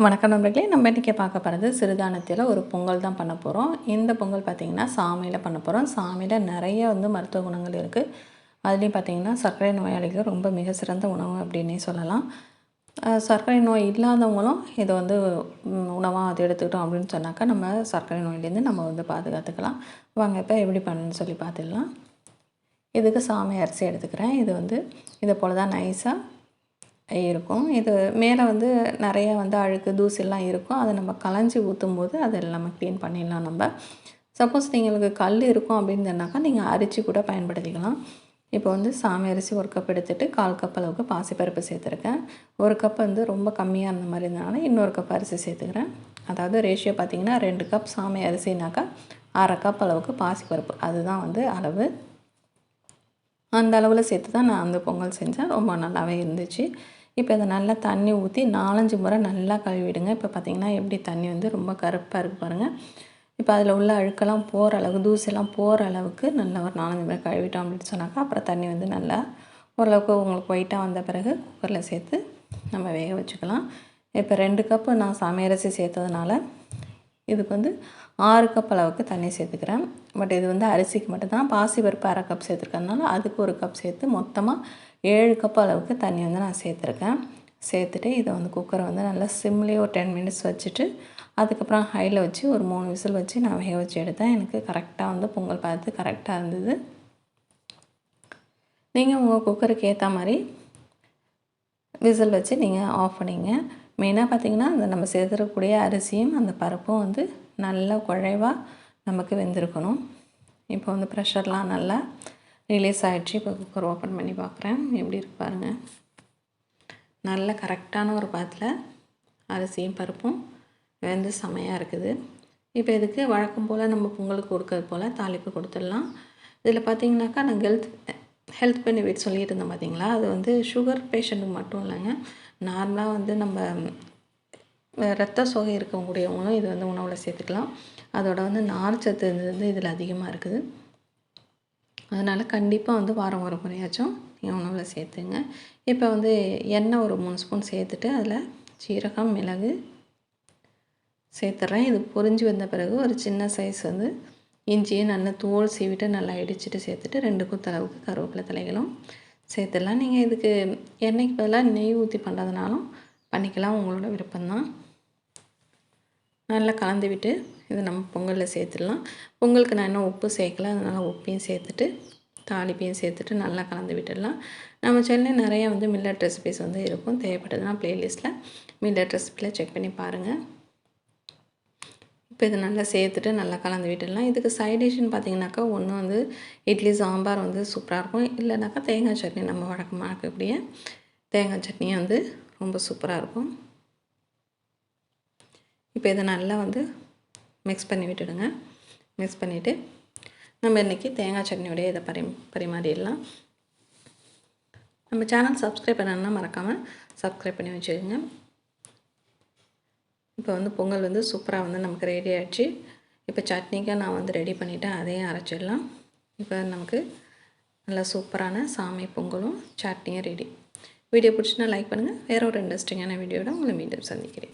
வணக்கம் நண்பர்களே, நம்ம இன்றைக்கி பார்க்க போகிறது சிறுதானியத்தில் ஒரு பொங்கல் தான் பண்ண போகிறோம். இந்த பொங்கல் பார்த்திங்கன்னா சாமையில் பண்ண போகிறோம். சாமையில் நிறைய மருத்துவ குணங்கள் இருக்குது. அதுலேயும் பார்த்திங்கன்னா சர்க்கரை நோயாளிகள் ரொம்ப மிக சிறந்த உணவு அப்படின்னே சொல்லலாம். சர்க்கரை நோய் இல்லாதவங்களும் இதை உணவாக அது எடுத்துக்கிட்டோம் அப்படின்னு சொன்னாக்கா நம்ம சர்க்கரை நோயிலேருந்து நம்ம பாதுகாத்துக்கலாம். வாங்க இப்போ எப்படி பண்ணணும்னு சொல்லி பார்த்துடலாம். இதுக்கு சாமை அரிசி எடுத்துக்கிறேன். இதை போல் தான் நைஸாக இருக்கும். இது மேலே நிறைய அழுக்கு தூசிலாம் இருக்கும். அதை நம்ம களைஞ்சி ஊற்றும்போது அதை நம்ம க்ளீன் பண்ணிடலாம். நம்ம சப்போஸ் உங்களுக்கு கல் இருக்கும் அப்படின்னு சொன்னாக்கா நீங்கள் அரிசி கூட பயன்படுத்திக்கலாம். இப்போ சாமை அரிசி 1 கப் எடுத்துகிட்டு 1/4 கப் அளவுக்கு பாசிப்பருப்பு சேர்த்துருக்கேன். 1 கப் ரொம்ப கம்மியாக இருந்த மாதிரி இருந்தனால இன்னொரு கப் அரிசி சேர்த்துக்கிறேன். அதாவது ரேஷியோ பார்த்திங்கன்னா 2 கப் சாமை அரிசினாக்கா 1/2 கப் அளவுக்கு பாசிப்பருப்பு, அதுதான் அளவு. அந்த அளவில் சேர்த்து தான் நான் பொங்கல் செஞ்சேன். ரொம்ப நல்லாவே இருந்துச்சு. இப்போ இதை நல்லா தண்ணி ஊற்றி 4-5 முறை நல்லா கழுவிடுங்க. இப்போ பார்த்திங்கன்னா எப்படி தண்ணி ரொம்ப கருப்பாக இருக்குது பாருங்கள். இப்போ அதில் உள்ள அழுக்கெல்லாம் போகிற அளவுக்கு, தூசெல்லாம் போகிற அளவுக்கு நல்லா ஒரு 4-5 முறை கழுவிட்டோம் அப்படின்னு சொன்னாக்கா அப்புறம் தண்ணி நல்லா ஓரளவுக்கு உங்களுக்கு ஒயிட்டாக வந்த பிறகு குக்கரில் சேர்த்து நம்ம வேக வச்சுக்கலாம். இப்போ 2 கப்பு நான் சாமை அரிசி சேர்த்ததுனால இதுக்கு 6 கப் அளவுக்கு தண்ணி சேர்த்துக்கிறேன். பட் இது அரிசிக்கு மட்டும்தான். பாசிப்பருப்பு 1/2 கப் சேர்த்துருக்கறதுனால அதுக்கு 1 கப் சேர்த்து மொத்தமாக 7 கப் அளவுக்கு தண்ணி நான் சேர்த்துருக்கேன். சேர்த்துட்டு இதை குக்கரை நல்லா சிம்லேயே ஒரு 10 மினிட்ஸ் வச்சுட்டு அதுக்கப்புறம் ஹையில் வச்சு ஒரு 3 விசில் வச்சு நான் வேக வச்சு எடுத்தேன். எனக்கு கரெக்டாக பொங்கல் பார்த்து கரெக்டாக இருந்தது. நீங்கள் உங்கள் குக்கருக்கு ஏற்ற மாதிரி விசில் வச்சு நீங்கள் ஆஃப் பண்ணிங்க. மெயினாக பார்த்திங்கன்னா நம்ம சேர்த்துக்கக்கூடிய அரிசியும் அந்த பருப்பும் நல்லா குழைவாக நமக்கு வெந்திருக்கணும். இப்போ ப்ரெஷர்லாம் நல்லா ரிலீஸ் ஆகிடுச்சு. இப்போ குக்கர் ஓப்பன் பண்ணி பார்க்குறேன். எப்படி இருக்கு பாருங்கள். நல்ல கரெக்டான ஒரு பாத்தில் அரிசியும் பருப்பும் செமையாக இருக்குது. இப்போ இதுக்கு வழக்கம் போல் நம்ம பொங்கலுக்கு கொடுக்கறது போல் தாளிப்பு கொடுத்துடலாம். இதில் பார்த்திங்கனாக்கா நான் ஹெல்த் பெனிஃபிட் சொல்லிட்டு இருந்தேன் பார்த்திங்களா. அது சுகர் பேஷண்ட்டுக்கு மட்டும் இல்லைங்க, நார்மலாக நம்ம ரத்த சோகை இருக்கக்கூடியவங்களும் இது உணவில் சேர்த்துக்கலாம். அதோட நார்ச்சத்து இதில் அதிகமாக இருக்குது. அதனால் கண்டிப்பாக வாரம் ஒரு முறையாச்சும் நீங்கள் உணவில் சேர்த்துங்க. இப்போ எண்ணெய் ஒரு 3 ஸ்பூன் சேர்த்துட்டு அதில் சீரகம், மிளகு சேர்த்துட்றேன். இது பொரிஞ்சு வந்த பிறகு ஒரு சின்ன சைஸ் இஞ்சியை நல்லா தோல் சீவிட்டு நல்லா இடிச்சிட்டு சேர்த்துட்டு 2 கொத்தளவுக்கு கருவேப்பிலை தலைகளும் சேர்த்துடலாம். நீங்கள் இதுக்கு எண்ணெய்க்கு பதிலாக நெய் ஊற்றி பண்ணுறதுனாலும் பண்ணிக்கலாம், உங்களோட விருப்பம்தான். நல்லா கலந்து விட்டு இதை நம்ம பொங்கலில் சேர்த்துடலாம். பொங்கலுக்கு நான் இன்னும் உப்பு சேர்க்கல, அதனால் உப்பையும் சேர்த்துட்டு தாளிப்பையும் சேர்த்துட்டு நல்லா கலந்து விட்டுடலாம். நம்ம சேனலில் நிறையா மில்லட் ரெசிபிஸ் இருக்கும். தேவைப்பட்டதுன்னா ப்ளேலிஸ்ட்டில் மில்லட் ரெசிபியில் செக் பண்ணி பாருங்கள். இப்போ இதை நல்லா சேர்த்துட்டு நல்லா கலந்து விட்டுடலாம். இதுக்கு சைட் டிஷ்ஷுன்னு பார்த்திங்கனாக்கா ஒன்று இட்லி சாம்பார் சூப்பராக இருக்கும். இல்லைனாக்கா தேங்காய் சட்னி, நம்ம வழக்கமாக இருக்கக்கூடிய தேங்காய் சட்னியும் ரொம்ப சூப்பராக இருக்கும். இப்போ இதை நல்லா மிக்ஸ் பண்ணி விட்டுடுங்க. மிக்ஸ் பண்ணிவிட்டு நம்ம இன்றைக்கி தேங்காய் சட்னியோடைய இதை பரிமாறிடலாம். நம்ம சேனல் சப்ஸ்கிரைப் பண்ணணுன்னா மறக்காமல் சப்ஸ்கிரைப் பண்ணி வச்சுக்கோங்க. இப்போ பொங்கல் சூப்பராக நமக்கு ரெடி ஆகிடுச்சு. இப்போ சட்னிக்கு நான் ரெடி பண்ணிவிட்டேன், அதையும் அரைச்சிடலாம். இப்போ நமக்கு நல்லா சூப்பரான சாமை பொங்கலும் சட்னியும் ரெடி. வீடியோ பிடிச்சினா லைக் பண்ணுங்கள். வேறு ஒரு இன்ட்ரெஸ்டிங்கான வீடியோட உங்களை மீண்டும் சந்திக்கிறேன்.